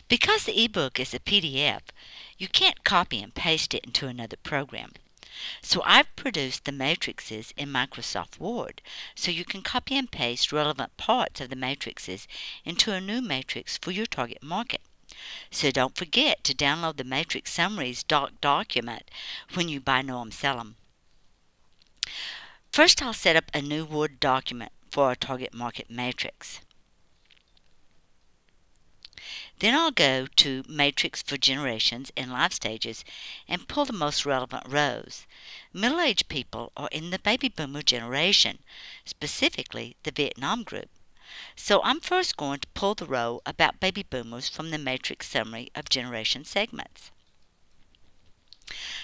Because the ebook is a PDF, you can't copy and paste it into another program. So I've produced the matrices in Microsoft Word so you can copy and paste relevant parts of the matrices into a new matrix for your target market. So don't forget to download the Matrix Summaries document when you buy Know 'em, Sell 'em. First, I'll set up a new Word document for our target market matrix. Then I'll go to Matrix for Generations and Life Stages and pull the most relevant rows. Middle-aged people are in the baby boomer generation, specifically the Vietnam group. So I'm first going to pull the row about baby boomers from the matrix summary of generation segments.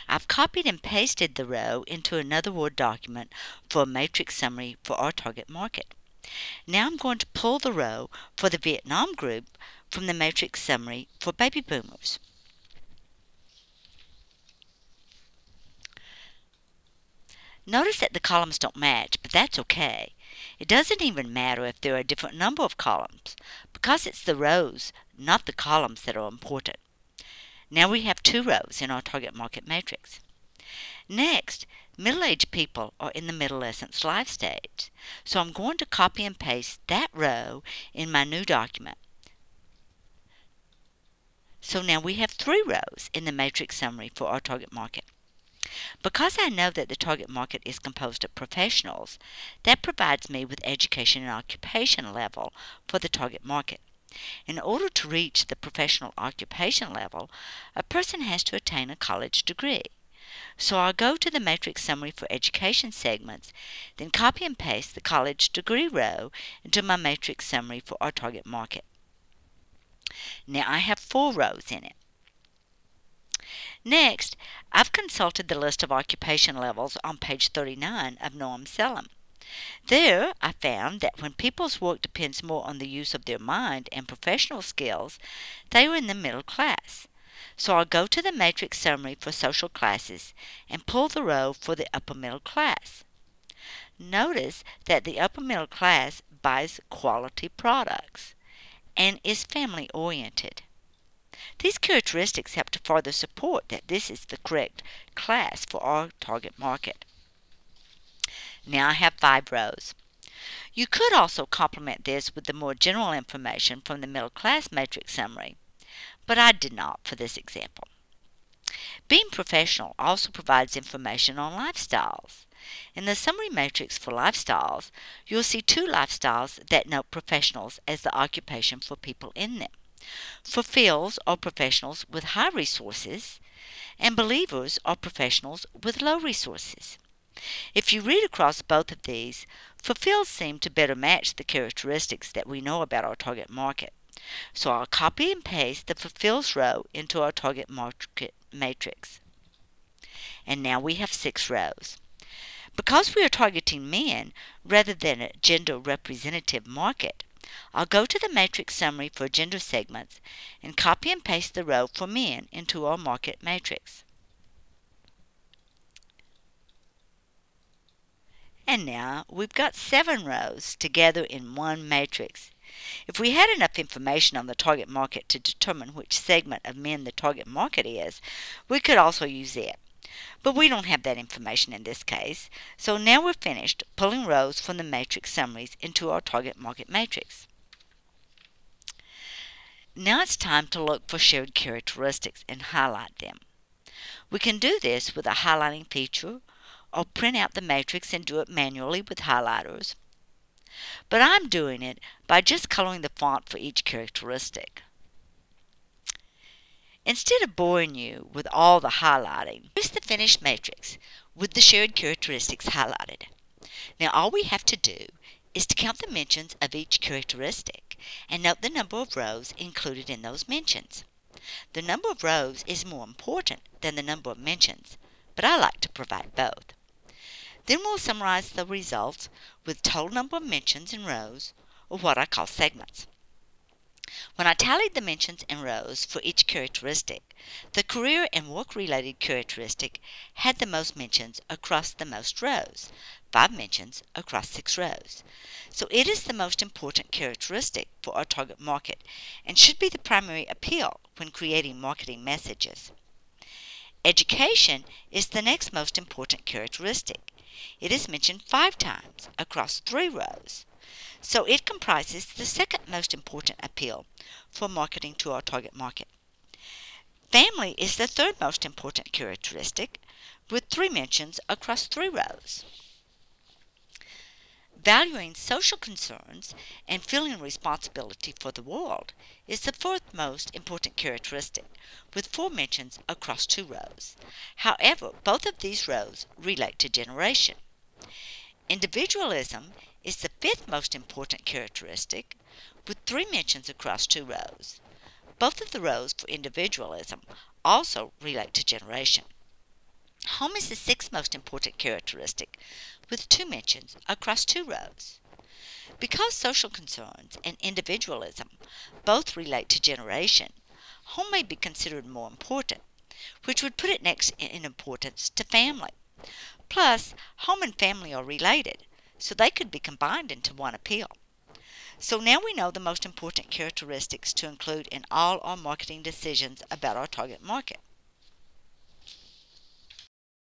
I've copied and pasted the row into another Word document for a matrix summary for our target market. Now I'm going to pull the row for the Vietnam group from the matrix summary for baby boomers. Notice that the columns don't match, but that's okay. It doesn't even matter if there are a different number of columns, because it's the rows, not the columns, that are important. Now we have 2 rows in our target market matrix. Next, middle-aged people are in the middle-essence life stage, so I'm going to copy and paste that row in my new document. So now we have 3 rows in the matrix summary for our target market. Because I know that the target market is composed of professionals, that provides me with education and occupation level for the target market. In order to reach the professional occupation level, a person has to attain a college degree. So I'll go to the matrix summary for education segments, then copy and paste the college degree row into my matrix summary for our target market. Now I have 4 rows in it. Next, I've consulted the list of occupation levels on page 39 of Know 'em, Sell 'em. There, I found that when people's work depends more on the use of their mind and professional skills, they are in the middle class. So I'll go to the matrix summary for social classes and pull the row for the upper middle class. Notice that the upper middle class buys quality products and is family oriented. These characteristics help to further support that this is the correct class for our target market. Now I have 5 rows. You could also complement this with the more general information from the middle class matrix summary, but I did not for this example. Being professional also provides information on lifestyles. In the summary matrix for lifestyles, you'll see 2 lifestyles that note professionals as the occupation for people in them. Fulfills are professionals with high resources, and believers are professionals with low resources. If you read across both of these, fulfills seem to better match the characteristics that we know about our target market. So I'll copy and paste the fulfills row into our target market matrix. And now we have 6 rows. Because we are targeting men rather than a gender representative market, I'll go to the matrix summary for gender segments and copy and paste the row for men into our market matrix. And now we've got 7 rows together in one matrix. If we had enough information on the target market to determine which segment of men the target market is, we could also use it. But we don't have that information in this case, so now we're finished pulling rows from the matrix summaries into our target market matrix. Now it's time to look for shared characteristics and highlight them. We can do this with a highlighting feature, or print out the matrix and do it manually with highlighters. But I'm doing it by just coloring the font for each characteristic. Instead of boring you with all the highlighting, here's the finished matrix with the shared characteristics highlighted. Now all we have to do is to count the mentions of each characteristic and note the number of rows included in those mentions. The number of rows is more important than the number of mentions, but I like to provide both. Then we'll summarize the results with total number of mentions in rows, or what I call segments. When I tallied the mentions and rows for each characteristic, the career and work-related characteristic had the most mentions across the most rows, 5 mentions across 6 rows. So it is the most important characteristic for our target market and should be the primary appeal when creating marketing messages. Education is the next most important characteristic. It is mentioned 5 times across 3 rows. So it comprises the second most important appeal for marketing to our target market. Family is the third most important characteristic, with 3 mentions across 3 rows. Valuing social concerns and feeling responsibility for the world is the fourth most important characteristic, with 4 mentions across 2 rows. However, both of these rows relate to generation. Individualism is the fifth most important characteristic, with 3 mentions across 2 rows. Both of the rows for individualism also relate to generation. Home is the sixth most important characteristic, with 2 mentions across 2 rows. Because social concerns and individualism both relate to generation, home may be considered more important, which would put it next in importance to family. Plus, home and family are related, so they could be combined into one appeal. So now we know the most important characteristics to include in all our marketing decisions about our target market.